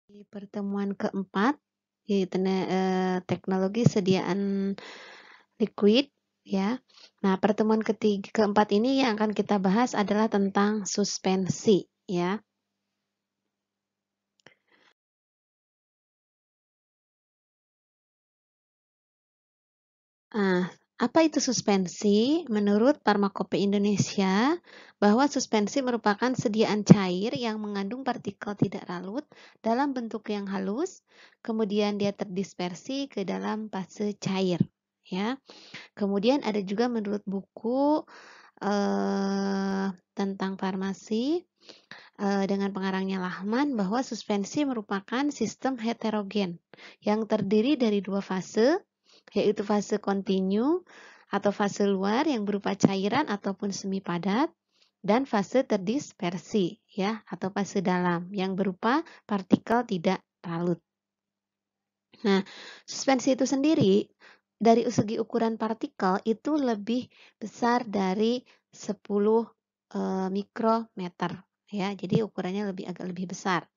Di pertemuan keempat, yaitu teknologi sediaan liquid, ya. Nah, pertemuan keempat ini yang akan kita bahas adalah tentang suspensi, ya. Nah, apa itu suspensi? Menurut Farmakope Indonesia, bahwa suspensi merupakan sediaan cair yang mengandung partikel tidak larut dalam bentuk yang halus, kemudian dia terdispersi ke dalam fase cair, ya. Kemudian ada juga menurut buku tentang farmasi dengan pengarangnya Lahman bahwa suspensi merupakan sistem heterogen yang terdiri dari dua fase, yaitu fase kontinu atau fase luar yang berupa cairan ataupun semi padat, dan fase terdispersi ya atau fase dalam yang berupa partikel tidak larut. Nah, suspensi itu sendiri dari segi ukuran partikel itu lebih besar dari 10 mikrometer ya. Jadi ukurannya agak lebih besar.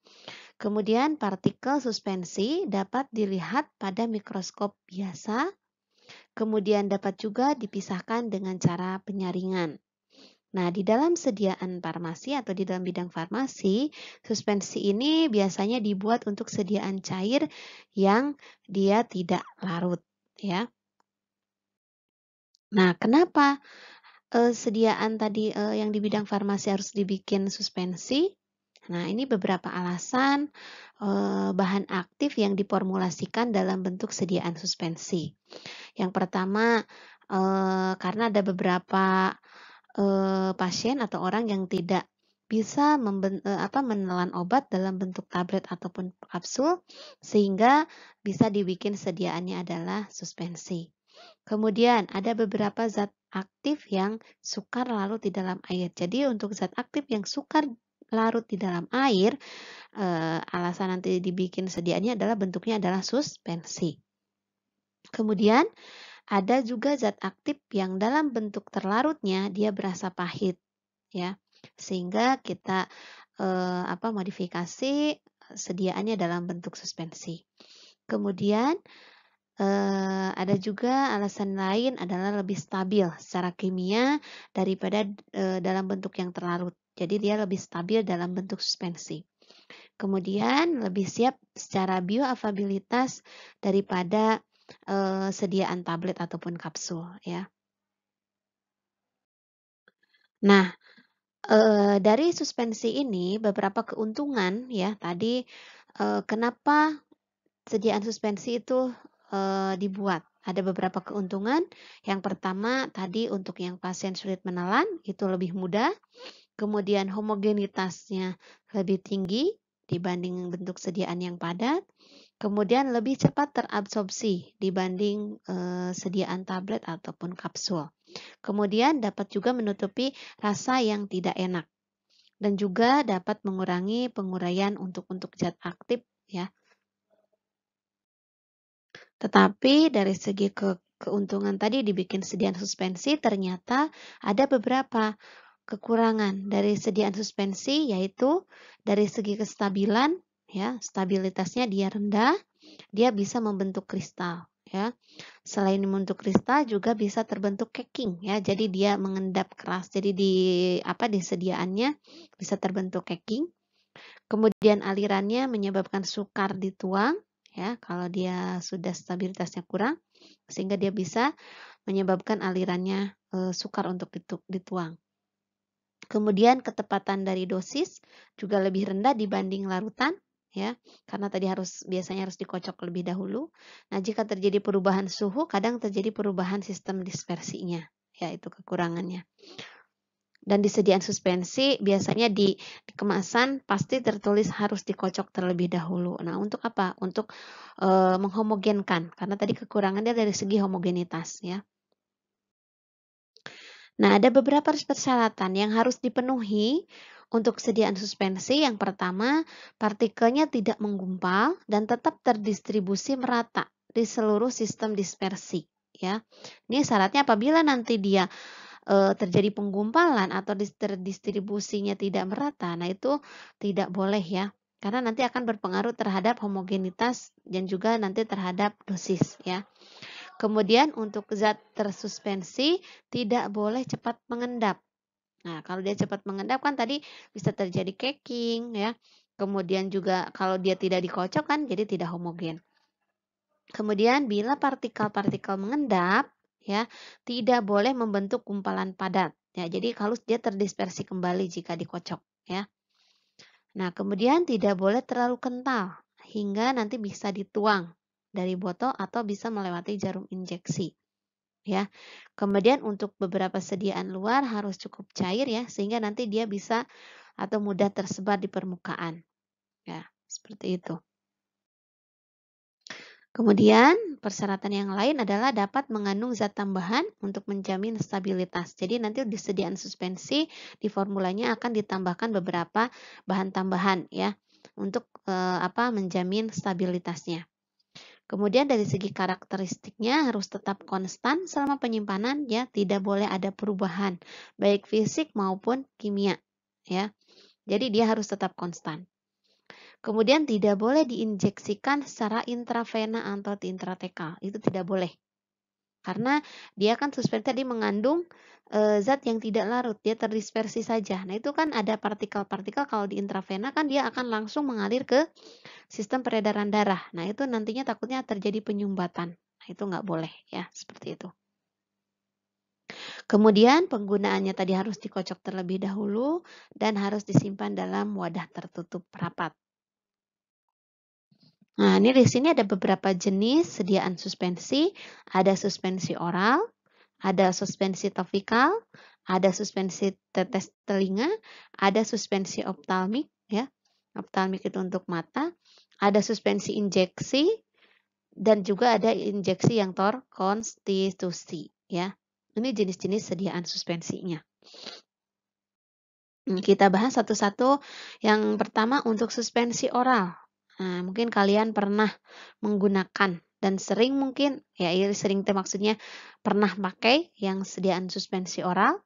Kemudian partikel suspensi dapat dilihat pada mikroskop biasa, kemudian dapat juga dipisahkan dengan cara penyaringan. Nah, di dalam sediaan farmasi atau di dalam bidang farmasi, suspensi ini biasanya dibuat untuk sediaan cair yang dia tidak larut, ya. Nah, kenapa sediaan tadi yang di bidang farmasi harus dibikin suspensi? Nah, ini beberapa alasan bahan aktif yang diformulasikan dalam bentuk sediaan suspensi. Yang pertama, karena ada beberapa pasien atau orang yang tidak bisa menelan obat dalam bentuk tablet ataupun kapsul, sehingga bisa dibikin sediaannya adalah suspensi. Kemudian ada beberapa zat aktif yang sukar larut di dalam air. Jadi untuk zat aktif yang sukar larut di dalam air, alasan nanti dibikin sediaannya adalah bentuknya adalah suspensi. Kemudian ada juga zat aktif yang dalam bentuk terlarutnya dia berasa pahit, ya, sehingga kita modifikasi sediaannya dalam bentuk suspensi. Kemudian ada juga alasan lain adalah lebih stabil secara kimia daripada dalam bentuk yang terlarut. Jadi dia lebih stabil dalam bentuk suspensi. Kemudian lebih siap secara bioavailabilitas daripada sediaan tablet ataupun kapsul, ya. Nah, dari suspensi ini beberapa keuntungan ya tadi, kenapa sediaan suspensi itu dibuat. Ada beberapa keuntungan. Yang pertama tadi untuk yang pasien sulit menelan itu lebih mudah. Kemudian homogenitasnya lebih tinggi dibanding bentuk sediaan yang padat. Kemudian lebih cepat terabsorpsi dibanding sediaan tablet ataupun kapsul. Kemudian dapat juga menutupi rasa yang tidak enak dan juga dapat mengurangi penguraian untuk zat aktif ya. Tetapi dari segi keuntungan tadi dibikin sediaan suspensi ternyata ada beberapa kekurangan dari sediaan suspensi, yaitu dari segi kestabilan ya, stabilitasnya dia rendah, dia bisa membentuk kristal ya. Selain membentuk kristal juga bisa terbentuk caking ya. Jadi dia mengendap keras. Jadi di sediaannya bisa terbentuk caking. Kemudian alirannya menyebabkan sukar dituang ya kalau dia sudah stabilitasnya kurang, sehingga dia bisa menyebabkan alirannya sukar untuk dituang. Kemudian ketepatan dari dosis juga lebih rendah dibanding larutan ya, karena tadi biasanya harus dikocok lebih dahulu. Nah, jika terjadi perubahan suhu, kadang terjadi perubahan sistem dispersinya, ya itu kekurangannya. Dan disediaan suspensi biasanya di kemasan pasti tertulis harus dikocok terlebih dahulu. Nah, untuk apa? Untuk menghomogenkan, karena tadi kekurangannya dari segi homogenitas ya. Nah, ada beberapa persyaratan yang harus dipenuhi untuk sediaan suspensi. Yang pertama, partikelnya tidak menggumpal dan tetap terdistribusi merata di seluruh sistem dispersi. Ya, ini syaratnya apabila nanti dia terjadi penggumpalan atau terdistribusinya tidak merata, nah itu tidak boleh ya. karena nanti akan berpengaruh terhadap homogenitas dan juga nanti terhadap dosis ya. Kemudian untuk zat tersuspensi tidak boleh cepat mengendap. Nah, kalau dia cepat mengendap kan tadi bisa terjadi caking ya. Kemudian juga kalau dia tidak dikocok kan jadi tidak homogen. Kemudian bila partikel-partikel mengendap ya, tidak boleh membentuk gumpalan padat. Ya, jadi kalau dia terdispersi kembali jika dikocok ya. Nah, kemudian tidak boleh terlalu kental hingga nanti bisa dituang dari botol atau bisa melewati jarum injeksi. Ya. Kemudian untuk beberapa sediaan luar harus cukup cair ya sehingga nanti dia bisa atau mudah tersebar di permukaan. Ya, seperti itu. Kemudian persyaratan yang lain adalah dapat mengandung zat tambahan untuk menjamin stabilitas. Jadi nanti di sediaan suspensi di formulanya akan ditambahkan beberapa bahan tambahan ya untuk menjamin stabilitasnya. Kemudian dari segi karakteristiknya harus tetap konstan selama penyimpanan ya, tidak boleh ada perubahan baik fisik maupun kimia ya. Jadi dia harus tetap konstan. Kemudian tidak boleh diinjeksikan secara intravena atau intratekal. Itu tidak boleh. Karena dia kan suspensi tadi mengandung zat yang tidak larut, dia terdispersi saja. Nah, itu kan ada partikel-partikel kalau di intravena kan dia akan langsung mengalir ke sistem peredaran darah. Nah, itu nantinya takutnya terjadi penyumbatan. Nah, itu nggak boleh ya, seperti itu. Kemudian penggunaannya tadi harus dikocok terlebih dahulu dan harus disimpan dalam wadah tertutup rapat. Nah, ini di sini ada beberapa jenis sediaan suspensi. Ada suspensi oral, ada suspensi topikal, ada suspensi tetes telinga, ada suspensi optalmik ya. Optalmik itu untuk mata, ada suspensi injeksi, dan juga ada injeksi yang terkonstitusi ya. Ini jenis-jenis sediaan suspensinya. Kita bahas satu-satu. Yang pertama untuk suspensi oral. Nah, mungkin kalian pernah menggunakan dan sering mungkin ya sering maksudnya pernah pakai yang sediaan suspensi oral.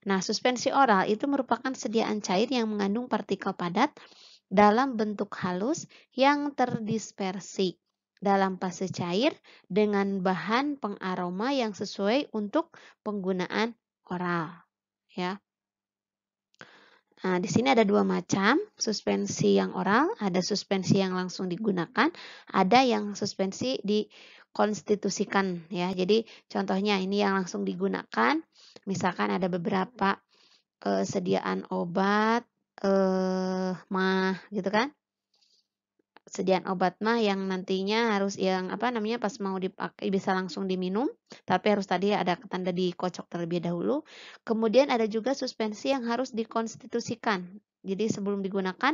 Nah, suspensi oral itu merupakan sediaan cair yang mengandung partikel padat dalam bentuk halus yang terdispersi dalam fase cair dengan bahan pengaroma yang sesuai untuk penggunaan oral ya. Nah, di sini ada dua macam suspensi yang oral, ada suspensi yang langsung digunakan, ada yang suspensi dikonstitusikan ya. Jadi contohnya ini yang langsung digunakan, misalkan ada beberapa sediaan obat, mah gitu kan. Sediaan obat mah yang nantinya harus yang pas mau dipakai bisa langsung diminum, tapi harus tadi ada tanda dikocok terlebih dahulu. Kemudian ada juga suspensi yang harus dikonstitusikan. Jadi sebelum digunakan,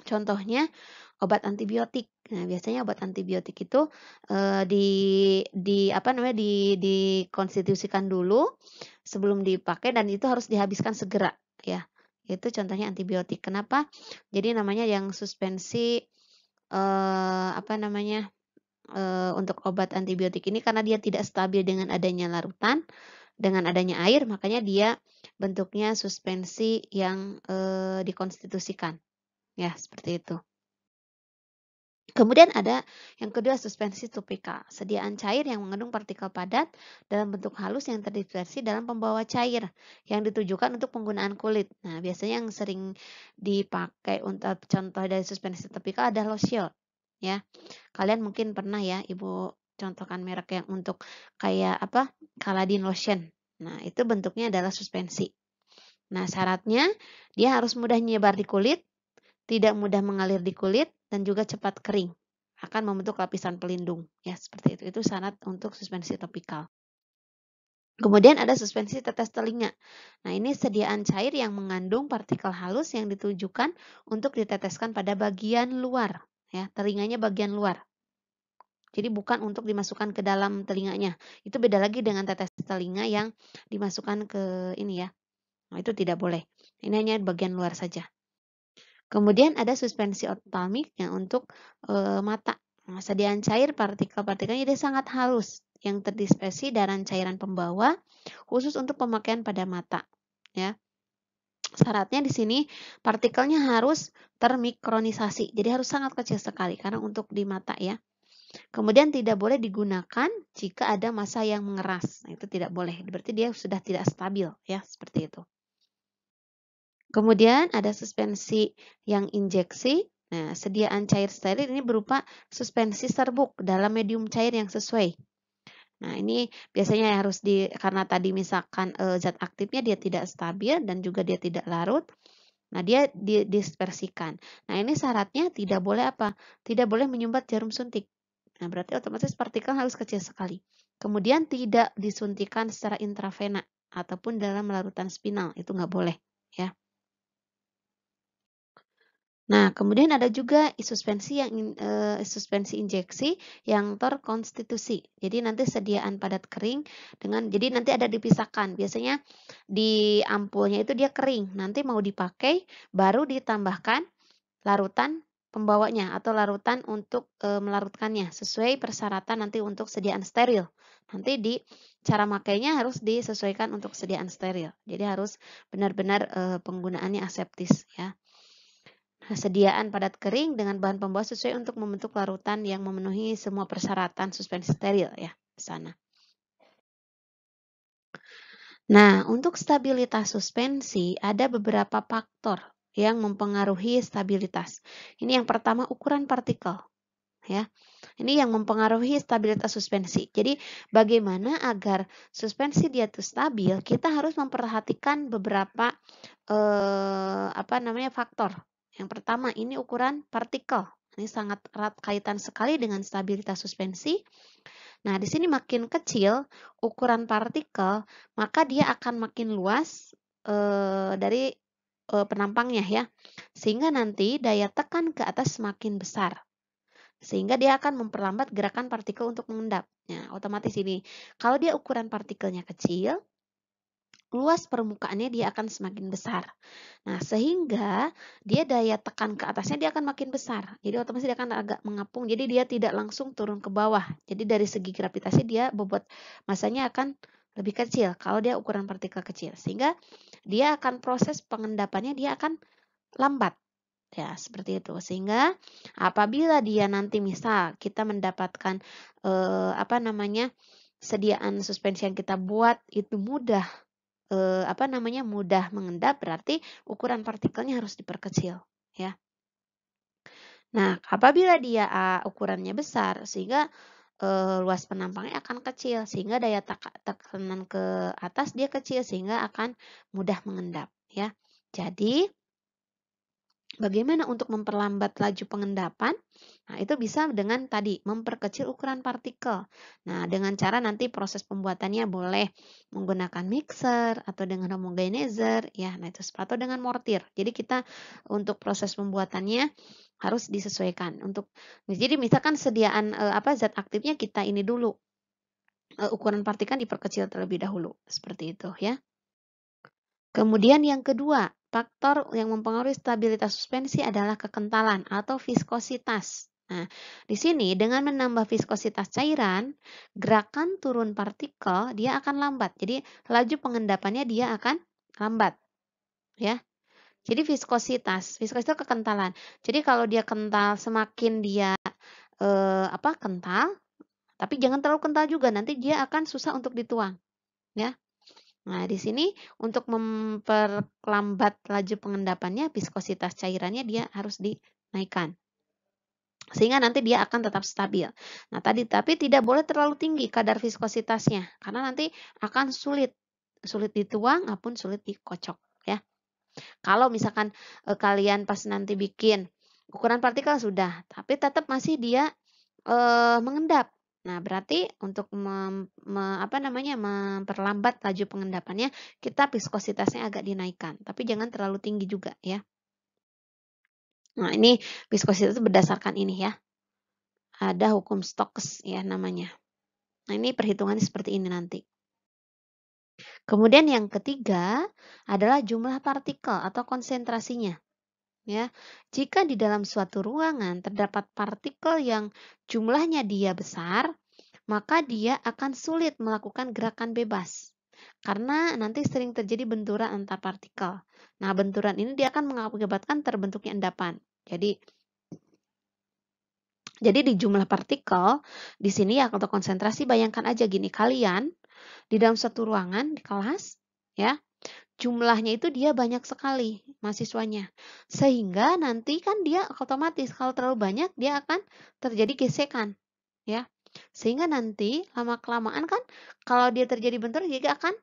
contohnya obat antibiotik. Nah, biasanya obat antibiotik itu dikonstitusikan dulu sebelum dipakai dan itu harus dihabiskan segera ya. Itu contohnya antibiotik. Kenapa? Jadi namanya yang suspensi untuk obat antibiotik ini karena dia tidak stabil dengan adanya larutan, dengan adanya air, makanya dia bentuknya suspensi yang dikonstitusikan. Ya, seperti itu. Kemudian ada yang kedua suspensi topikal, sediaan cair yang mengandung partikel padat dalam bentuk halus yang terdispersi dalam pembawa cair yang ditujukan untuk penggunaan kulit. Nah, biasanya yang sering dipakai untuk contoh dari suspensi topikal ada lotion ya. Kalian mungkin pernah ya Ibu contohkan merek yang untuk kayak Caladin lotion. Nah, itu bentuknya adalah suspensi. Nah, syaratnya dia harus mudah nyebar di kulit, tidak mudah mengalir di kulit, dan juga cepat kering. Akan membentuk lapisan pelindung. Ya, seperti itu. Itu syarat untuk suspensi topikal. Kemudian ada suspensi tetes telinga. Nah, ini sediaan cair yang mengandung partikel halus yang ditujukan untuk diteteskan pada bagian luar. Ya, telinganya bagian luar. Jadi bukan untuk dimasukkan ke dalam telinganya. Itu beda lagi dengan tetes telinga yang dimasukkan ke ini ya. Nah, itu tidak boleh. Ini hanya bagian luar saja. Kemudian ada suspensi optalmik yang untuk mata. Nah, sediaan cair partikel-partikelnya dia sangat halus yang terdispersi dalam cairan pembawa khusus untuk pemakaian pada mata. Ya. Syaratnya di sini partikelnya harus termikronisasi, jadi harus sangat kecil sekali karena untuk di mata ya. Kemudian tidak boleh digunakan jika ada massa yang mengeras. Nah, itu tidak boleh. Berarti dia sudah tidak stabil ya, seperti itu. Kemudian ada suspensi yang injeksi. Nah, sediaan cair steril ini berupa suspensi serbuk dalam medium cair yang sesuai. Nah, ini biasanya harus karena tadi misalkan zat aktifnya dia tidak stabil dan juga dia tidak larut. Nah, dia didispersikan. Nah, ini syaratnya tidak boleh apa? Tidak boleh menyumbat jarum suntik. Nah, berarti otomatis partikel harus kecil sekali. Kemudian tidak disuntikan secara intravena ataupun dalam larutan spinal. Itu nggak boleh, ya. Nah, kemudian ada juga suspensi injeksi yang terkonstitusi. Jadi nanti sediaan padat kering jadi nanti ada dipisahkan. Biasanya di ampulnya itu dia kering. Nanti mau dipakai baru ditambahkan larutan pembawanya atau larutan untuk melarutkannya sesuai persyaratan nanti untuk sediaan steril. Nanti cara makainya harus disesuaikan untuk sediaan steril. Jadi harus benar-benar penggunaannya aseptis ya. Sediaan padat kering dengan bahan pembawa sesuai untuk membentuk larutan yang memenuhi semua persyaratan suspensi steril ya di sana. Nah, untuk stabilitas suspensi ada beberapa faktor yang mempengaruhi stabilitas. Ini yang pertama ukuran partikel ya. Ini yang mempengaruhi stabilitas suspensi. Jadi bagaimana agar suspensi dia itu stabil, kita harus memperhatikan beberapa faktor. Yang pertama ini ukuran partikel. Ini sangat erat kaitan sekali dengan stabilitas suspensi. Nah, di sini makin kecil ukuran partikel, maka dia akan makin luas dari penampangnya ya. Sehingga nanti daya tekan ke atas semakin besar. Sehingga dia akan memperlambat gerakan partikel untuk mengendap. Nah, otomatis ini kalau dia ukuran partikelnya kecil, luas permukaannya dia akan semakin besar. Nah, sehingga dia daya tekan ke atasnya dia akan makin besar. Jadi otomatis dia akan agak mengapung. Jadi dia tidak langsung turun ke bawah. Jadi dari segi gravitasi dia bobot masanya akan lebih kecil kalau dia ukuran partikel kecil. Sehingga dia akan proses pengendapannya dia akan lambat. Ya, seperti itu. Sehingga apabila dia nanti misal kita mendapatkan sediaan suspensi yang kita buat itu mudah mudah mengendap, berarti ukuran partikelnya harus diperkecil ya. Nah, apabila dia ukurannya besar sehingga luas penampangnya akan kecil sehingga daya tekanan ke atas dia kecil sehingga akan mudah mengendap ya. Jadi bagaimana untuk memperlambat laju pengendapan? Nah, itu bisa dengan tadi memperkecil ukuran partikel. Nah, dengan cara nanti proses pembuatannya boleh menggunakan mixer atau dengan homogenizer ya. Nah, itu atau dengan mortir. Jadi kita untuk proses pembuatannya harus disesuaikan. Jadi misalkan sediaan zat aktifnya kita ini dulu. Ukuran partikel diperkecil terlebih dahulu. Seperti itu ya. Kemudian yang kedua, faktor yang mempengaruhi stabilitas suspensi adalah kekentalan atau viskositas. Nah, di sini dengan menambah viskositas cairan, gerakan turun partikel dia akan lambat. Jadi laju pengendapannya dia akan lambat, ya. Jadi viskositas itu kekentalan. Jadi kalau dia kental, semakin dia kental, tapi jangan terlalu kental juga, nanti dia akan susah untuk dituang, ya. Nah, di sini untuk memperlambat laju pengendapannya, viskositas cairannya dia harus dinaikkan. Sehingga nanti dia akan tetap stabil. Nah, tapi tidak boleh terlalu tinggi kadar viskositasnya, karena nanti akan sulit dituang maupun sulit dikocok ya. Kalau misalkan kalian pas nanti bikin ukuran partikel sudah, tapi tetap masih dia mengendap. Nah, berarti untuk memperlambat laju pengendapannya, kita viskositasnya agak dinaikkan, tapi jangan terlalu tinggi juga ya. Nah, ini viskositas itu berdasarkan ini ya. Ada hukum Stokes ya namanya. Nah, ini perhitungannya seperti ini nanti. Kemudian yang ketiga adalah jumlah partikel atau konsentrasinya. Ya, jika di dalam suatu ruangan terdapat partikel yang jumlahnya dia besar, maka dia akan sulit melakukan gerakan bebas. karena nanti sering terjadi benturan antar partikel. Nah, benturan ini dia akan mengakibatkan terbentuknya endapan. Jadi di jumlah partikel di sini ya atau konsentrasi, bayangkan aja gini, kalian di dalam satu ruangan di kelas ya, jumlahnya itu dia banyak sekali mahasiswanya. Sehingga nanti kan dia otomatis kalau terlalu banyak dia akan terjadi gesekan ya. Sehingga nanti lama-kelamaan kan kalau dia terjadi benturan juga akan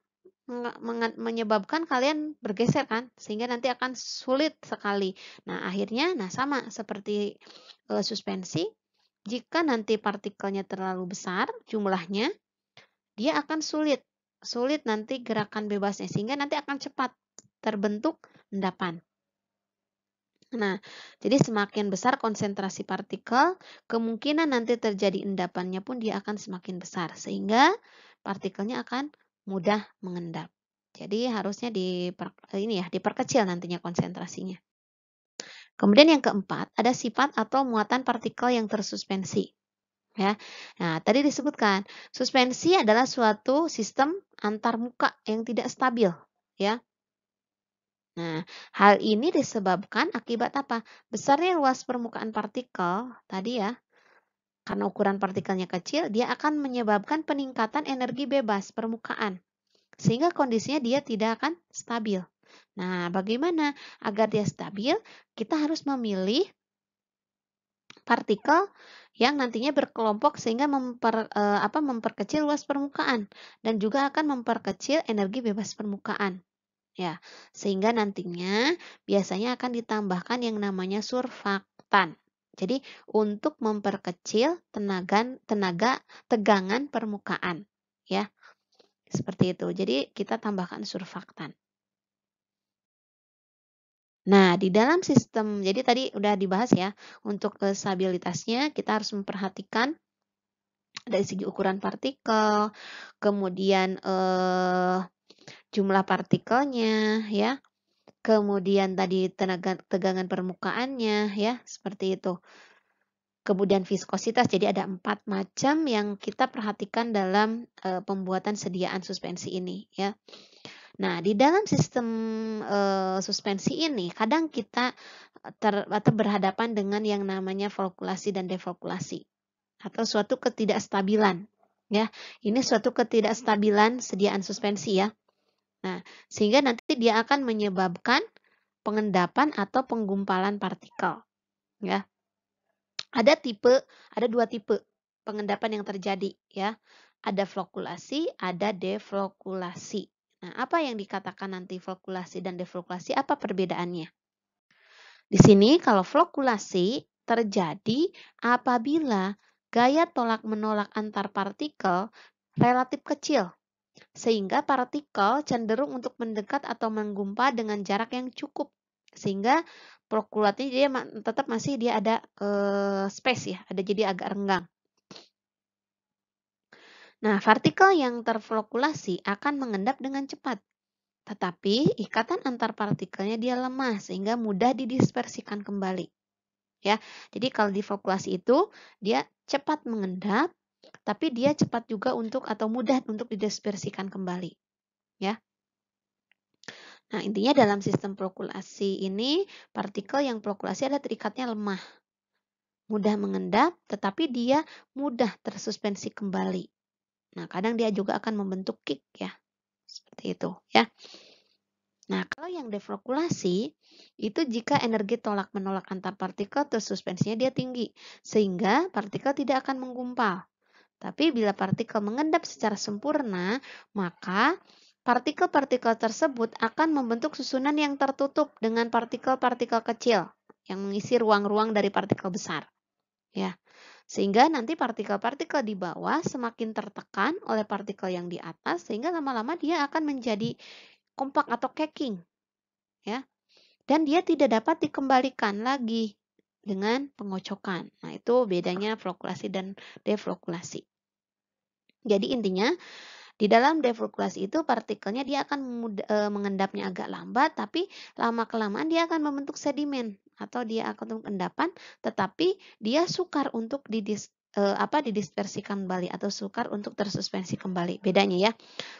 menyebabkan kalian bergeser kan, sehingga nanti akan sulit sekali. Nah, akhirnya sama seperti suspensi, jika nanti partikelnya terlalu besar jumlahnya, dia akan sulit nanti gerakan bebasnya, sehingga nanti akan cepat terbentuk endapan. Nah, jadi semakin besar konsentrasi partikel, kemungkinan nanti terjadi endapannya pun dia akan semakin besar, sehingga partikelnya akan mudah mengendap. Jadi harusnya diperkecil nantinya konsentrasinya. Kemudian yang keempat, ada sifat atau muatan partikel yang tersuspensi. Ya. Nah, tadi disebutkan, suspensi adalah suatu sistem antarmuka yang tidak stabil, ya. Nah, hal ini disebabkan akibat apa? Besarnya luas permukaan partikel tadi ya. Karena ukuran partikelnya kecil, dia akan menyebabkan peningkatan energi bebas permukaan. Sehingga kondisinya dia tidak akan stabil. Nah, bagaimana agar dia stabil? Kita harus memilih partikel yang nantinya berkelompok sehingga memperkecil luas permukaan dan juga akan memperkecil energi bebas permukaan. Ya, sehingga nantinya biasanya akan ditambahkan yang namanya surfaktan. Jadi untuk memperkecil tegangan permukaan, ya. Seperti itu. Jadi kita tambahkan surfaktan. Nah, di dalam sistem, jadi tadi udah dibahas ya, untuk stabilitasnya kita harus memperhatikan dari segi ukuran partikel, kemudian jumlah partikelnya, ya. Kemudian tadi tegangan permukaannya ya, seperti itu. Kemudian viskositas, jadi ada 4 macam yang kita perhatikan dalam pembuatan sediaan suspensi ini ya. Nah, di dalam sistem suspensi ini kadang kita atau berhadapan dengan yang namanya flokulasi dan deflokulasi atau suatu ketidakstabilan ya. Ini suatu ketidakstabilan sediaan suspensi ya. Nah, sehingga nanti dia akan menyebabkan pengendapan atau penggumpalan partikel. Ya, ada dua tipe pengendapan yang terjadi. Ya, ada flokulasi, ada deflokulasi. Nah, apa yang dikatakan nanti flokulasi dan deflokulasi? Apa perbedaannya? Di sini kalau flokulasi terjadi apabila gaya tolak-menolak antar partikel relatif kecil sehingga partikel cenderung untuk mendekat atau menggumpal dengan jarak yang cukup. Sehingga flokulatnya dia tetap masih dia ada space ya, ada jadi agak renggang. Nah, partikel yang terflokulasi akan mengendap dengan cepat. Tetapi ikatan antar partikelnya dia lemah sehingga mudah didispersikan kembali. Ya. Jadi kalau diflokulasi itu dia cepat mengendap, tapi dia cepat juga atau mudah untuk didispersikan kembali. Ya. Nah, intinya dalam sistem flokulasi ini, partikel yang flokulasi ada terikatnya lemah, mudah mengendap, tetapi dia mudah tersuspensi kembali. Nah, kadang dia juga akan membentuk kick ya, seperti itu ya. Nah, kalau yang deflokulasi, itu jika energi tolak-menolak antar partikel tersuspensinya dia tinggi, sehingga partikel tidak akan menggumpal. Tapi bila partikel mengendap secara sempurna, maka partikel-partikel tersebut akan membentuk susunan yang tertutup dengan partikel-partikel kecil yang mengisi ruang-ruang dari partikel besar. Ya. Sehingga nanti partikel-partikel di bawah semakin tertekan oleh partikel yang di atas sehingga lama-lama dia akan menjadi kompak atau caking. Ya. Dan dia tidak dapat dikembalikan lagi dengan pengocokan. Nah, itu bedanya flokulasi dan deflokulasi. Jadi intinya di dalam deflokulasi itu partikelnya dia akan mengendapnya agak lambat, tapi lama-kelamaan dia akan membentuk sedimen atau dia akan membentuk endapan, tetapi dia sukar untuk didispersikan kembali atau sukar untuk tersuspensi kembali. Bedanya ya.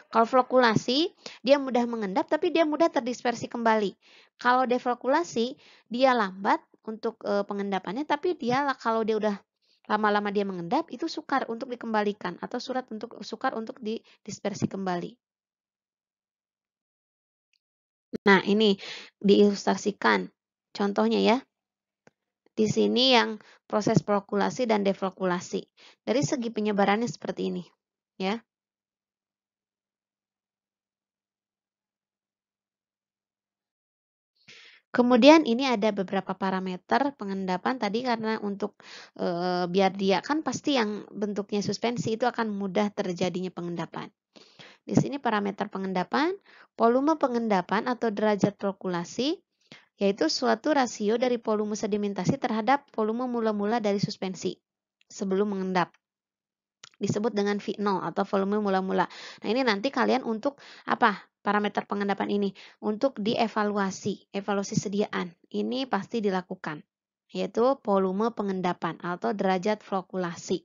Kalau flokulasi, dia mudah mengendap tapi dia mudah terdispersi kembali. Kalau deflokulasi, dia lambat untuk pengendapannya, tapi kalau dia udah lama-lama dia mengendap, itu sukar untuk dikembalikan atau sukar untuk didispersi kembali. Nah, ini diilustrasikan. Contohnya ya. Di sini yang proses flokulasi dan deflokulasi. Dari segi penyebarannya seperti ini, ya. Kemudian ini ada beberapa parameter pengendapan tadi karena untuk biar dia kan pasti yang bentuknya suspensi itu akan mudah terjadinya pengendapan. Di sini parameter pengendapan, volume pengendapan atau derajat flokulasi yaitu suatu rasio dari volume sedimentasi terhadap volume mula-mula dari suspensi sebelum mengendap. Disebut dengan V0 atau volume mula-mula. Nah, ini nanti kalian untuk apa? Parameter pengendapan ini untuk dievaluasi, evaluasi sediaan. Ini pasti dilakukan, yaitu volume pengendapan atau derajat flokulasi.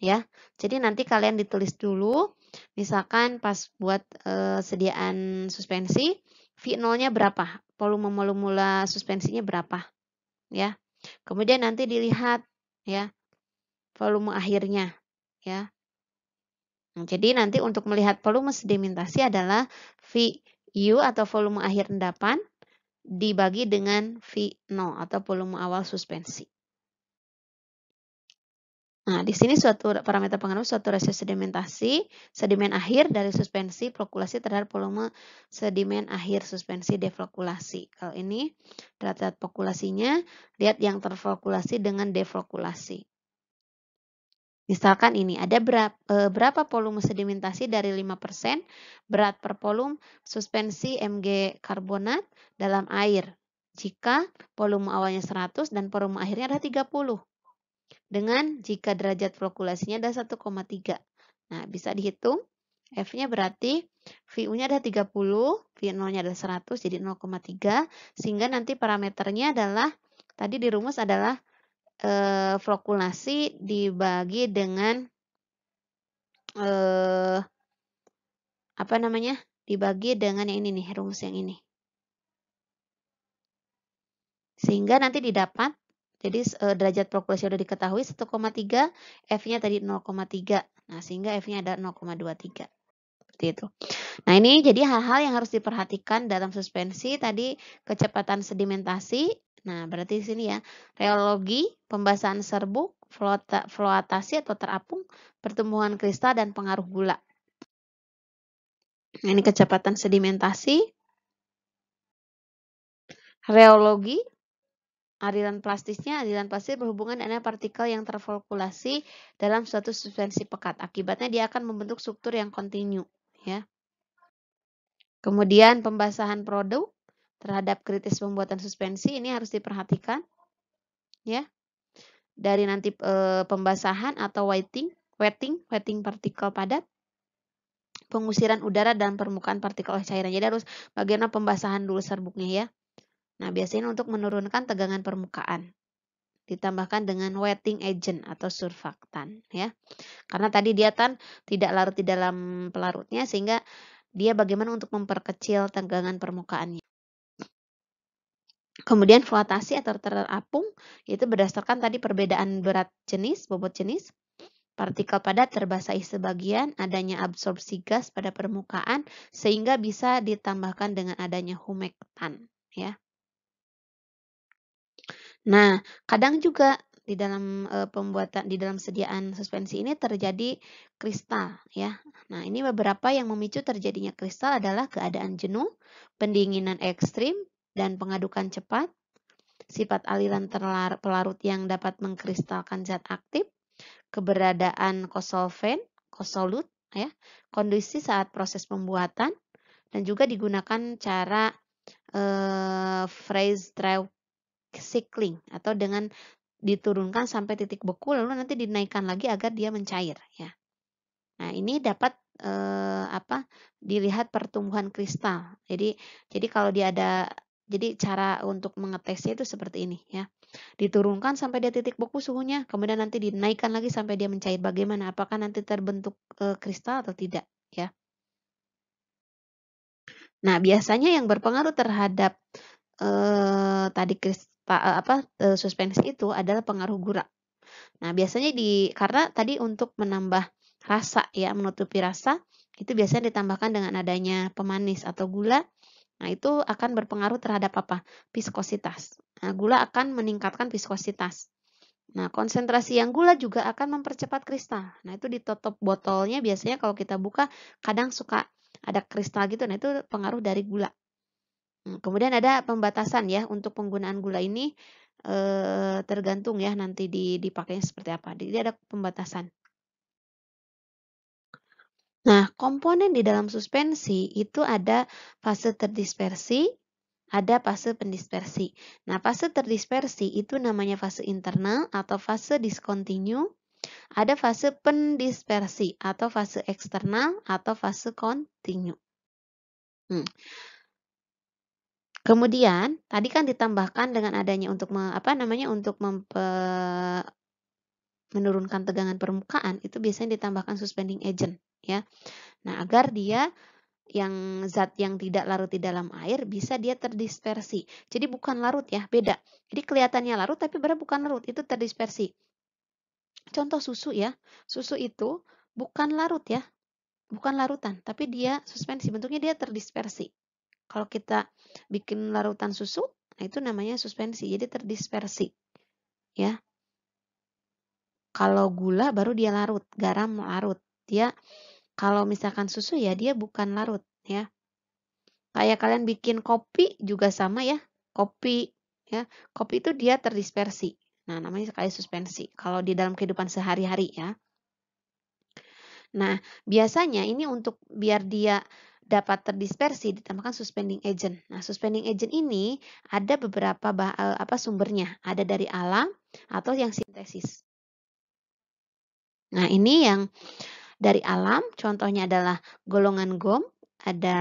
Ya. Jadi nanti kalian ditulis dulu, misalkan pas buat sediaan suspensi, V0-nya berapa? Volume mula-mula suspensinya berapa? Ya. Kemudian nanti dilihat ya, volume akhirnya ya. Nah, jadi nanti untuk melihat volume sedimentasi adalah VU atau volume akhir endapan dibagi dengan V0 atau volume awal suspensi. Nah, di sini suatu parameter pengaruh suatu rasio sedimentasi, sedimen akhir dari suspensi flokulasi terhadap volume sedimen akhir suspensi deflokulasi. Kalau ini derajat flokulasinya, lihat yang terflokulasi dengan deflokulasi. Misalkan ini ada berapa volume sedimentasi dari 5% berat per volume suspensi Mg karbonat dalam air jika volume awalnya 100 dan volume akhirnya ada 30. Dengan jika derajat flokulasinya ada 1,3. Nah, bisa dihitung. F-nya berarti VU-nya ada 30, V0-nya ada 100 jadi 0,3 sehingga nanti parameternya adalah tadi di rumus adalah flokulasi dibagi dengan dibagi dengan yang ini nih, rumus yang ini. Sehingga nanti didapat, jadi derajat flokulasi sudah diketahui 1,3, F-nya tadi 0,3. Nah, sehingga F-nya ada 0,23. Seperti itu. Nah, ini jadi hal-hal yang harus diperhatikan dalam suspensi. Tadi kecepatan sedimentasi. Nah, berarti di sini ya, reologi, pembasahan serbuk, floatasi atau terapung, pertumbuhan kristal, dan pengaruh gula. Nah, ini kecepatan sedimentasi. Reologi, aliran plastisnya, aliran plastis berhubungan dengan partikel yang terflokulasi dalam suatu suspensi pekat. Akibatnya dia akan membentuk struktur yang kontinu. Ya. Kemudian pembasahan produk terhadap kritis pembuatan suspensi ini harus diperhatikan. Ya. Dari nanti pembasahan atau wetting partikel padat, pengusiran udara dan permukaan partikel cairan. Jadi harus bagaimana pembasahan dulu serbuknya ya. Nah, biasanya untuk menurunkan tegangan permukaan. Ditambahkan dengan wetting agent atau surfaktan ya. Karena tadi dia kan tidak larut di dalam pelarutnya sehingga dia bagaimana untuk memperkecil tegangan permukaannya. Kemudian floatasi atau terapung itu berdasarkan tadi perbedaan berat jenis, bobot jenis. Partikel padat terbasahi sebagian, adanya absorpsi gas pada permukaan sehingga bisa ditambahkan dengan adanya humektan ya. Nah, kadang juga di dalam di dalam sediaan suspensi ini terjadi kristal ya. Nah, ini beberapa yang memicu terjadinya kristal adalah keadaan jenuh, pendinginan ekstrim dan pengadukan cepat, sifat aliran pelarut yang dapat mengkristalkan zat aktif, keberadaan kosolut ya, kondisi saat proses pembuatan dan juga digunakan cara phase drive cycling atau dengan diturunkan sampai titik beku lalu nanti dinaikkan lagi agar dia mencair ya. Nah, ini dapat dilihat pertumbuhan kristal. Jadi kalau dia ada Jadi cara untuk mengetesnya itu seperti ini ya. Diturunkan sampai dia titik beku suhunya, kemudian nanti dinaikkan lagi sampai dia mencair. Bagaimana? Apakah nanti terbentuk kristal atau tidak ya? Nah, biasanya yang berpengaruh terhadap tadi suspensi itu adalah pengaruh gula. Nah, biasanya karena tadi untuk menambah rasa ya, menutupi rasa, itu biasanya ditambahkan dengan adanya pemanis atau gula. Nah, itu akan berpengaruh terhadap apa? Viskositas. Nah, gula akan meningkatkan viskositas. Nah, konsentrasi yang gula juga akan mempercepat kristal. Nah, itu di tutup botolnya biasanya kalau kita buka kadang suka ada kristal gitu. Nah, itu pengaruh dari gula. Kemudian ada pembatasan ya untuk penggunaan gula ini tergantung ya nanti dipakainya seperti apa. Jadi ada pembatasan. Nah, komponen di dalam suspensi itu ada fase terdispersi, ada fase pendispersi. Nah, fase terdispersi itu namanya fase internal atau fase discontinue, ada fase pendispersi atau fase eksternal atau fase continue. Kemudian tadi kan ditambahkan dengan adanya untuk menurunkan tegangan permukaan itu biasanya ditambahkan suspending agent ya. Nah, agar dia zat yang tidak larut di dalam air bisa dia terdispersi. Jadi bukan larut ya, beda. Jadi kelihatannya larut tapi benar bukan larut, itu terdispersi. Contoh susu ya. Susu itu bukan larut ya, bukan larutan, tapi dia suspensi, bentuknya dia terdispersi. Kalau kita bikin larutan susu, nah itu namanya suspensi, jadi terdispersi. Ya. Kalau gula baru dia larut, garam larut. Dia kalau misalkan susu ya dia bukan larut ya. Kayak kalian bikin kopi juga sama ya. Kopi ya. Kopi itu dia terdispersi. Nah, namanya sekali suspensi kalau di dalam kehidupan sehari-hari ya. Nah, biasanya ini untuk biar dia dapat terdispersi ditambahkan suspending agent. Nah, suspending agent ini ada beberapa sumbernya, ada dari alam atau yang sintesis. Nah, ini yang dari alam, contohnya adalah golongan gom, ada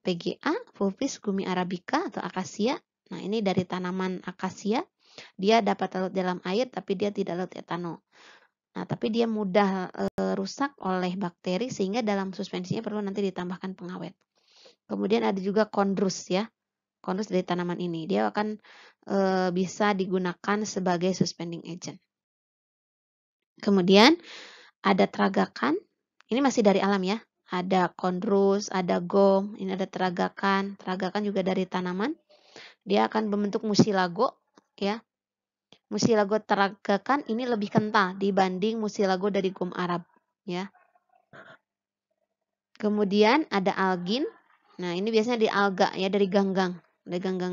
PGA, Fulvis gumi arabica atau akasia. Nah, ini dari tanaman akasia. Dia dapat larut dalam air tapi dia tidak larut etanol. Nah, tapi dia mudah rusak oleh bakteri sehingga dalam suspensinya perlu nanti ditambahkan pengawet. Kemudian ada juga kondrus ya. Kondrus dari tanaman ini. Dia akan bisa digunakan sebagai suspending agent. Kemudian ada tragakan. Ini masih dari alam ya. Ada kondrus, ada gom, ini ada tragakan. Tragakan juga dari tanaman. Dia akan membentuk musilago ya. Musilago tragakan ini lebih kental dibanding musilago dari gom Arab ya. Kemudian ada algin. Nah, ini biasanya di alga ya, dari ganggang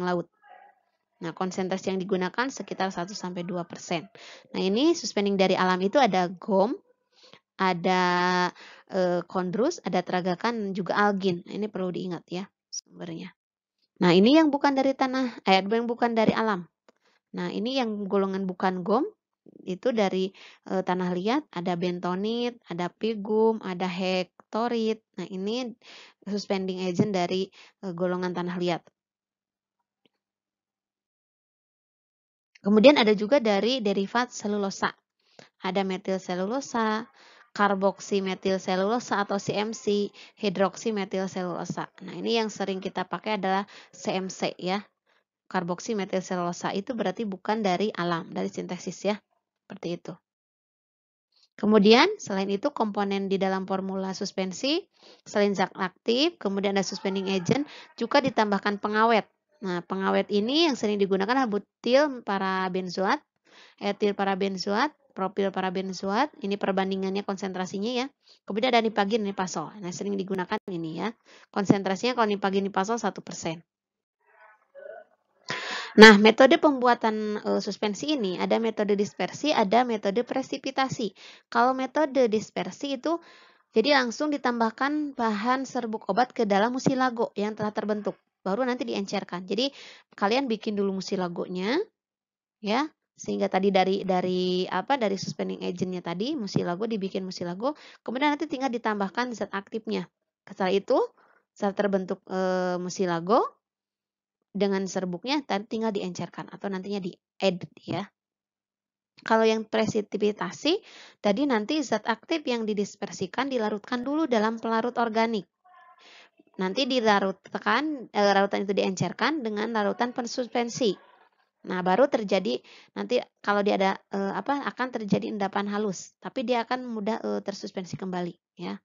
laut. Nah, konsentrasi yang digunakan sekitar 1-2%. Nah, ini suspending dari alam itu ada gom, ada kondrus, ada tragakan, juga algin. Nah, ini perlu diingat ya sumbernya. Nah, ini yang bukan dari yang bukan dari alam. Nah, ini yang golongan bukan gom, itu dari tanah liat, ada bentonit, ada pigum, ada hektorit. Nah, ini suspending agent dari golongan tanah liat. Kemudian ada juga dari derivat selulosa. Ada metil selulosa, karboksimetil selulosa atau CMC, hidroksimetil selulosa. Nah, ini yang sering kita pakai adalah CMC ya. Karboksimetil selulosa itu berarti bukan dari alam, dari sintesis ya. Seperti itu. Kemudian, selain itu komponen di dalam formula suspensi, selain zat aktif, kemudian ada suspending agent, juga ditambahkan pengawet. Nah, pengawet ini yang sering digunakan adalah butil parabenzoat, etil parabenzoat, propil parabenzoat. Ini perbandingannya konsentrasinya ya. Kemudian ada nipagin, nipasol. Nah, sering digunakan ini ya. Konsentrasinya kalau nipagin, nipasol 1%. Nah, metode pembuatan suspensi ini ada metode dispersi, ada metode presipitasi. Kalau metode dispersi itu jadi langsung ditambahkan bahan serbuk obat ke dalam musilago yang telah terbentuk, baru nanti diencerkan. Jadi kalian bikin dulu musilagonya ya, sehingga tadi dari suspending agentnya tadi musilago dibikin musilago, kemudian nanti tinggal ditambahkan zat aktifnya. Setelah itu setelah terbentuk musilago, dengan serbuknya tinggal diencerkan atau nantinya di-add ya. Kalau yang presipitasi, tadi nanti zat aktif yang didispersikan dilarutkan dulu dalam pelarut organik. Nanti larutan itu diencerkan dengan larutan pensuspensi. Nah, baru terjadi nanti kalau dia ada akan terjadi endapan halus, tapi dia akan mudah tersuspensi kembali ya.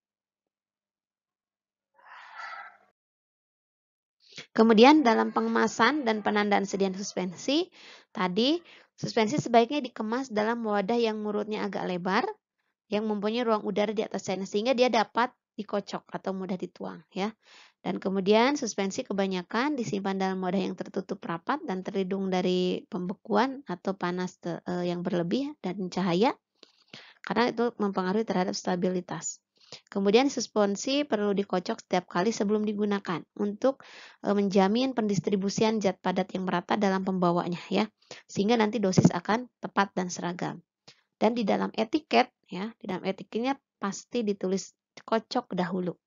Kemudian dalam pengemasan dan penandaan sediaan suspensi, tadi suspensi sebaiknya dikemas dalam wadah yang mulutnya agak lebar, yang mempunyai ruang udara di atasnya sehingga dia dapat dikocok atau mudah dituang ya. Dan kemudian suspensi kebanyakan disimpan dalam wadah yang tertutup rapat dan terlindung dari pembekuan atau panas yang berlebih dan cahaya karena itu mempengaruhi terhadap stabilitas. Kemudian suspensi perlu dikocok setiap kali sebelum digunakan untuk menjamin pendistribusian zat padat yang merata dalam pembawanya ya, sehingga nanti dosis akan tepat dan seragam. Dan di dalam etiket ya, di dalam etiketnya pasti ditulis kocok dahulu.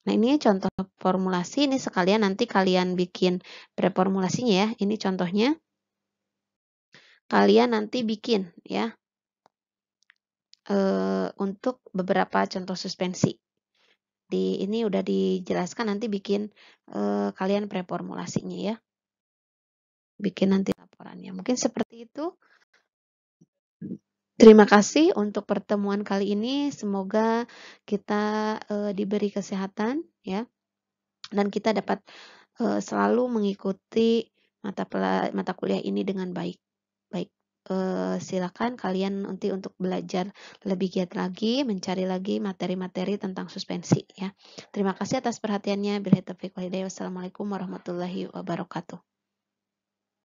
Nah, ini contoh formulasi, ini sekalian nanti kalian bikin preformulasinya ya. Ini contohnya. Kalian nanti bikin ya. Untuk beberapa contoh suspensi. Ini udah dijelaskan nanti bikin kalian preformulasinya ya. Bikin nanti laporannya. Mungkin seperti itu. Terima kasih untuk pertemuan kali ini. Semoga kita diberi kesehatan ya. Dan kita dapat selalu mengikuti mata kuliah ini dengan baik. Baik. Silakan kalian nanti untuk belajar lebih giat lagi, mencari lagi materi-materi tentang suspensi ya. Terima kasih atas perhatiannya. Billahi taufiq wal hidayah. Wassalamualaikum warahmatullahi wabarakatuh.